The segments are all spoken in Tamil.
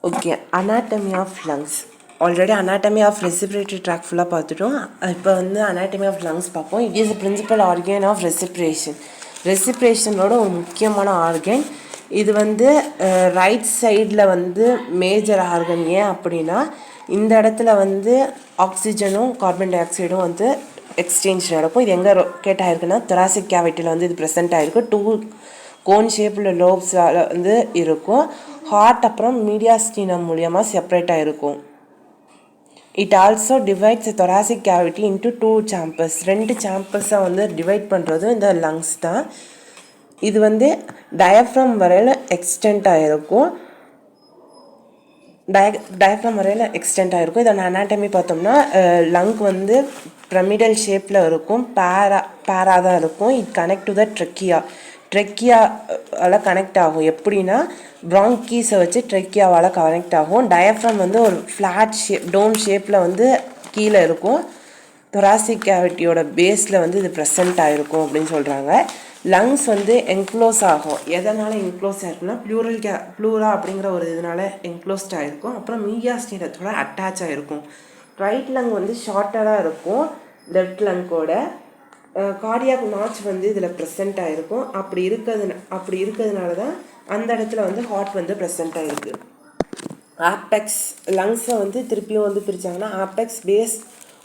Okay, anatomy of lungs. Already anatomy of respiratory tract ஃபுல்லாக பார்த்துட்டோம். இப்போ வந்து அனாட்டமி ஆஃப் லங்ஸ் பார்ப்போம். It is principal organ of respiration. ரெஸ்பிரேஷனோட ஒரு முக்கியமான ஆர்கன் இது. வந்து ரைட் சைடில் வந்து மேஜர் ஆர்கன். ஏன் அப்படின்னா இந்த இடத்துல வந்து ஆக்சிஜனும் கார்பன் டை ஆக்சைடும் வந்து எக்ஸ்சேஞ்ச் நடக்கும். இது எங்கே லொக்கேட் ஆகிருக்குன்னா தொராசிக் கேவிட்டியில் வந்து இது ப்ரெசென்ட் ஆகிருக்கு. டூ கோன் ஷேப்பில் லோப்ஸால் வந்து இருக்கும். ஹார்ட் அப்புறம் மீடியாஸ்டினம் மூலியமாக செப்பரேட் ஆகிருக்கும். It also divides thoracic cavity into 2 சாம்பர்ஸ். 2 சாம்பர்ஸாக வந்து டிவைட் பண்ணுறதும் இந்த லங்ஸ் தான். இது வந்து டயஃப்ரம் வரையில் எக்ஸ்டெண்ட் ஆகிருக்கும். டயஃப்ரம் வரையில் எக்ஸ்டெண்ட் ஆகிருக்கும். இதோட அனாட்டமி பார்த்தோம்னா லங் வந்து பிரமிடல் ஷேப்பில் இருக்கும். பேரா தான் இருக்கும். இட் கனெக்ட் டு த ட்ரெக்கியாவால் கனெக்ட் ஆகும். எப்படின்னா ப்ராங்கீஸை வச்சு ட்ரெக்கியாவால் கனெக்ட் ஆகும். டயஃப்ரம் வந்து ஒரு ஃப்ளாட் டோம் ஷேப்பில் வந்து கீழே இருக்கும். தொராசிக் கேவிட்டியோட பேஸில் வந்து இது ப்ரெசென்ட் ஆகிருக்கும் அப்படின்னு சொல்கிறாங்க. லங்ஸ் வந்து என்க்ளோஸ் ஆகும். எதனால் என்க்ளோஸ் ஆகிருக்குன்னா ப்ளூரா அப்படிங்கிற ஒரு இதனால என்க்ளோஸ்ட் ஆகிருக்கும். அப்புறம் மீடியாஸ்டினத்தோட அட்டாச் ஆகிருக்கும். ரைட் லங் வந்து ஷார்ட்டராக இருக்கும் லெஃப்ட் லங்கோட. கார்டியாக் நாட்ச் வந்து இதில் ப்ரெசென்ட் ஆகிருக்கும். அப்படி இருக்கிறதுனால தான் அந்த இடத்துல வந்து ஹார்ட் வந்து ப்ரெசென்ட் ஆகிருக்கு. ஆப்பெக்ஸ் லங்ஸை வந்து திருப்பியும் வந்து பிரித்தாங்கன்னா ஆப்பெக்ஸ், பேஸ்,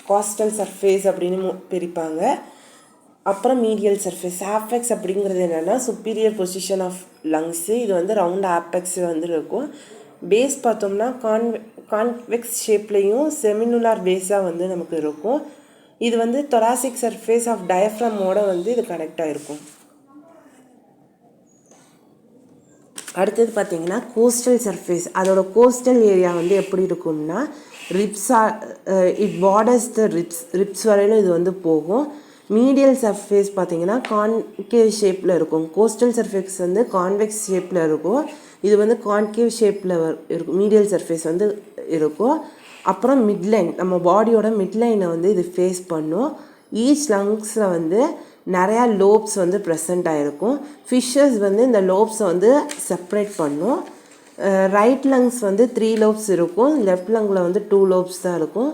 காஸ்டல் சர்ஃபேஸ் அப்படின்னு பிரிப்பாங்க. அப்புறம் மீடியல் சர்ஃபேஸ். ஆப்பெக்ஸ் அப்படிங்கிறது என்னென்னா சுப்பீரியர் பொசிஷன் ஆஃப் லங்ஸு. இது வந்து ரவுண்ட் ஆப்பெக்ஸ் வந்து இருக்கும். பேஸ் பார்த்தோம்னா கான்வெக்ஸ் ஷேப்லேயும் செமினுலார் பேஸாக வந்து நமக்கு இருக்கும். இது வந்து தொராசிக் சர்ஃபேஸ் ஆஃப் டயஃப்ரமோட வந்து இது கனெக்ட் ஆகிருக்கும். அடுத்தது பார்த்தீங்கன்னா கோஸ்டல் சர்ஃபேஸ். அதோட கோஸ்டல் ஏரியா வந்து எப்படி இருக்கும்னா இட் பார்டர்ஸ் த ரிப்ஸ் வரையிலும் இது வந்து போகும். மீடியல் சர்ஃபேஸ் பார்த்தீங்கன்னா கான்கேவ் ஷேப்பில் இருக்கும். கோஸ்டல் சர்ஃபேஸ் வந்து கான்வெக்ஸ் ஷேப்பில் இருக்கும். இது வந்து கான்கேவ் ஷேப்பில் இருக்கும். மீடியல் சர்ஃபேஸ் வந்து இருக்கும். அப்புறம் மிட்லைன், நம்ம பாடியோட மிட்லைனை வந்து இது ஃபேஸ் பண்ணும். ஈச் லங்ஸில் வந்து நிறையா லோப்ஸ் வந்து ப்ரெசென்ட் ஆகிருக்கும். ஃபிஷ்ஷஸ் வந்து இந்த லோப்ஸை வந்து செப்ரேட் பண்ணும். ரைட் லங்ஸ் வந்து 3 லோப்ஸ் இருக்கும். லெஃப்ட் லங்கில் வந்து 2 லோப்ஸ் தான் இருக்கும்.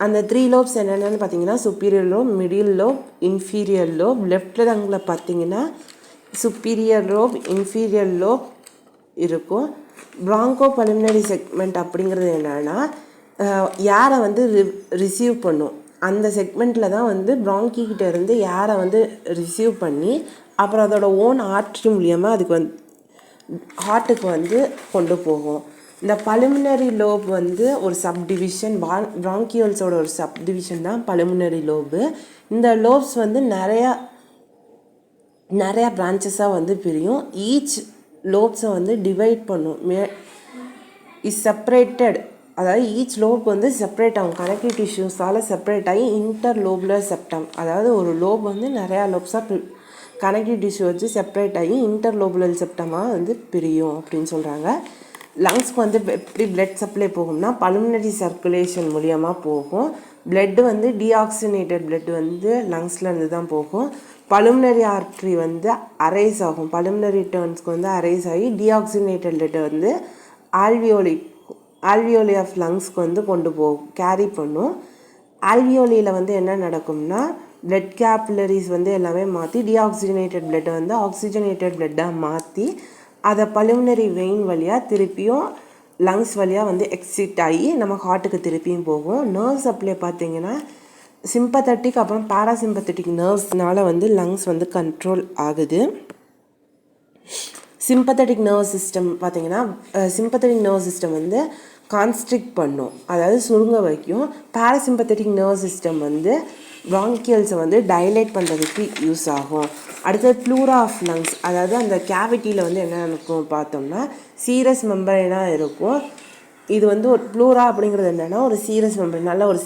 அந்த 3 லோப்ஸ் என்னென்னு பார்த்தீங்கன்னா superior lobe, middle lobe, inferior lobe. Left லங்கில் பார்த்தீங்கன்னா சுப்பீரியர் லோப், இன்ஃபீரியர் லோப் இருக்கும். ப்ராங்கோ பல்மனரி செக்மெண்ட் அப்படிங்கிறது என்னென்னா ஏரை வந்து ரிசீவ் பண்ணும். அந்த செக்மெண்ட்டில் தான் வந்து ப்ராங்கிக்கிட்ட இருந்து ஏரை வந்து ரிசீவ் பண்ணி அப்புறம் அதோட ஓன் ஆர்ட்ரி மூலியமாக அதுக்கு வந்து ஹார்ட்டுக்கு வந்து கொண்டு போகும். இந்த பல்மனரி லோப் வந்து ஒரு சப்டிவிஷன், ப்ராங்கியோல்ஸோட ஒரு சப்டிவிஷன் தான் பல்மனரி லோபு. இந்த லோப்ஸ் வந்து நிறையா பிரான்ச்சஸாக வந்து பிரியும். ஈச் லோப்ஸை வந்து டிவைட் பண்ணும். இஸ் செப்ரேட்டட், அதாவது ஈச் லோப் வந்து செப்பரேட் ஆகும். கனெக்டிவ் டிஷ்யூஸால் செப்பரேட் ஆகி இன்டர் லோபுலர் செப்டம், அதாவது ஒரு லோப் வந்து நிறையா லோப்ஸாக கனெக்டிவ் டிஷ்யூ வச்சு செப்பரேட் ஆகி இன்டர் லோபுலர் செப்டமாக வந்து பிரியும் அப்படின்னு சொல்கிறாங்க. லங்ஸ்க்கு வந்து எப்படி பிளட் சப்ளை போகும்னா பல்மனரி சர்க்குலேஷன் மூலியமாக போகும். பிளட்டு வந்து டீஆக்சிஜனேட்டட் பிளட் வந்து லங்ஸ்லேருந்து தான் போகும். பல்மனரி ஆர்ட்ரி வந்து அரைஸ் ஆகும். பல்மனரி டர்ன்ஸ்க்கு வந்து அரைஸ் ஆகி டீஆக்சிஜனேட்டட் பிளட் வந்து ஆல்வியோலி ஆஃப் லங்ஸ்க்கு வந்து கொண்டு போகும், கேரி பண்ணும். ஆல்வியோலியில் வந்து என்ன நடக்கும்னா பிளட் கேப்லரிஸ் வந்து எல்லாமே மாற்றி டீஆக்சிஜனேட்டட் பிளட்டை வந்து ஆக்சிஜனேட்டட் பிளட்டாக மாற்றி அதை பல்மனரி வெயின் வழியாக திருப்பியும் லங்ஸ் வழியாக வந்து எக்ஸிட் ஆகி நம்ம ஹார்ட்டுக்கு திருப்பியும் போகும். நர்வ் சப்ளை பார்த்திங்கன்னா சிம்பத்தட்டிக் அப்புறம் பேராசிம்பத்தட்டிக் நர்வ்ஸ்னால வந்து லங்ஸ் வந்து கண்ட்ரோல் ஆகுது. சிம்பத்தட்டிக் நர்வ் சிஸ்டம் பார்த்திங்கன்னா சிம்பத்தட்டிக் நர்வ் சிஸ்டம் வந்து கான்ஸ்ட்ரிக்ட் பண்ணும், அதாவது சுருங்க வைக்கும். பேராசிம்பத்தட்டிக் நர்வ் சிஸ்டம் வந்து ப்ராங்கியல்ஸை வந்து டைலேட் பண்ணுறதுக்கு யூஸ் ஆகும். அடுத்தது ப்ளூரா ஆஃப் லங்ஸ், அதாவது அந்த கேவிட்டியில் வந்து என்ன இருக்கும் பார்த்தோம்னா சீரஸ் மெம்பரேனாக இருக்கும். இது வந்து ஒரு ப்ளூரா அப்படிங்கிறது என்னென்னா ஒரு சீரஸ் மெம்பரேன், நல்ல ஒரு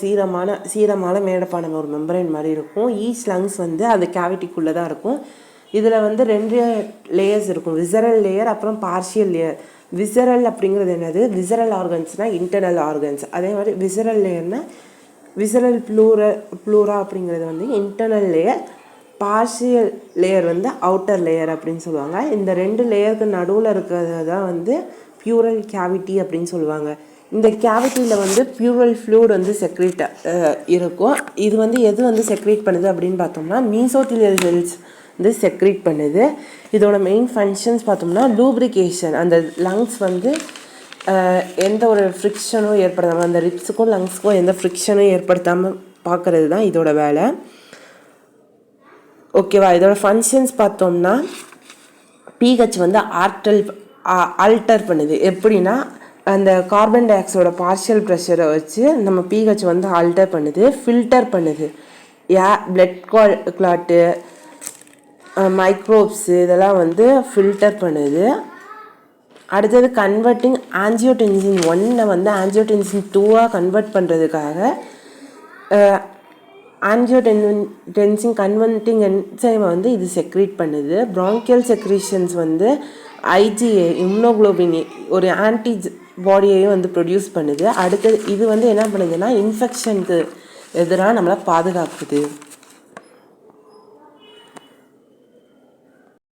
சீரமான மேடப்பான ஒரு மெம்பரேன் மாதிரி இருக்கும். ஈச் லங்ஸ் வந்து அந்த கேவிட்டிக்குள்ளே தான் இருக்கும். இதில் வந்து 2 லேயர்ஸ் இருக்கும், விசரல் லேயர் அப்புறம் பார்ஷியல் லேயர். விசரல் அப்படிங்கிறது என்னது, விசரல் ஆர்கன்ஸ்னால் இன்டர்னல் ஆர்கன்ஸ். அதே மாதிரி விசரல் லேயர்னால் விசரல் ப்ளூரா அப்படிங்கிறது வந்து இன்டர்னல் லேயர், பார்ஷியல் லேயர் வந்து அவுட்டர் லேயர் அப்படின்னு சொல்லுவாங்க. இந்த 2 லேயருக்கு நடுவில் இருக்கிறது தான் வந்து பியூரல் கேவிட்டி அப்படின்னு சொல்லுவாங்க. இந்த கேவிட்டியில் வந்து பியூரல் ஃப்ளூட் வந்து செக்ரேட் இருக்கும். இது வந்து எது வந்து செக்ரேட் பண்ணுது அப்படின்னு பார்த்தோம்னா மீசோத்திலியல் செல்ஸ் வந்து செக்ரேட் பண்ணுது. இதோட மெயின் ஃபங்க்ஷன்ஸ் பார்த்தோம்னா லூப்ரிகேஷன், அந்த லங்ஸ் வந்து எந்த ஒரு ஃப்ரிக்ஷனும் ஏற்படுத்தாமல், அந்த ரிப்ஸுக்கும் லங்ஸுக்கும் எந்த ஃப்ரிக்ஷனும் ஏற்படுத்தாமல் பார்க்குறது தான் இதோட வேலை. ஓகேவா? இதோட ஃபங்க்ஷன்ஸ் பார்த்தோம்னா பிஹெச் வந்து ஆல்டர் பண்ணுது. எப்படின்னா அந்த கார்பன் டை ஆக்சைடோட பார்ஷியல் ப்ரெஷரை வச்சு நம்ம பிஹெச் வந்து ஆல்டர் பண்ணுது. ஃபில்டர் பண்ணுது. பிளட் கிளாட்டு, மைக்ரோப்ஸு இதெல்லாம் வந்து ஃபில்டர் பண்ணுது. அடுத்தது கன்வெர்ட்டிங் ஆஞ்சியோடென்சின் 1 வந்து ஆஞ்சியோடென்சின் 2 கன்வெர்ட் பண்ணுறதுக்காக ஆஞ்சியோடென்சின் கன்வெர்ட்டிங் என்சைமை வந்து இது செக்ரேட் பண்ணுது. ப்ராங்கியல் செக்ரேஷன்ஸ் வந்து ஐஜிஏ இம்யூனோகுளோபின் ஒரு ஆன்டி பாடியையும் வந்து ப்ரொடியூஸ் பண்ணுது. அடுத்தது இது வந்து என்ன பண்ணுதுன்னா இன்ஃபெக்ஷனுக்கு எதிராக நம்மளை பாதுகாக்குது.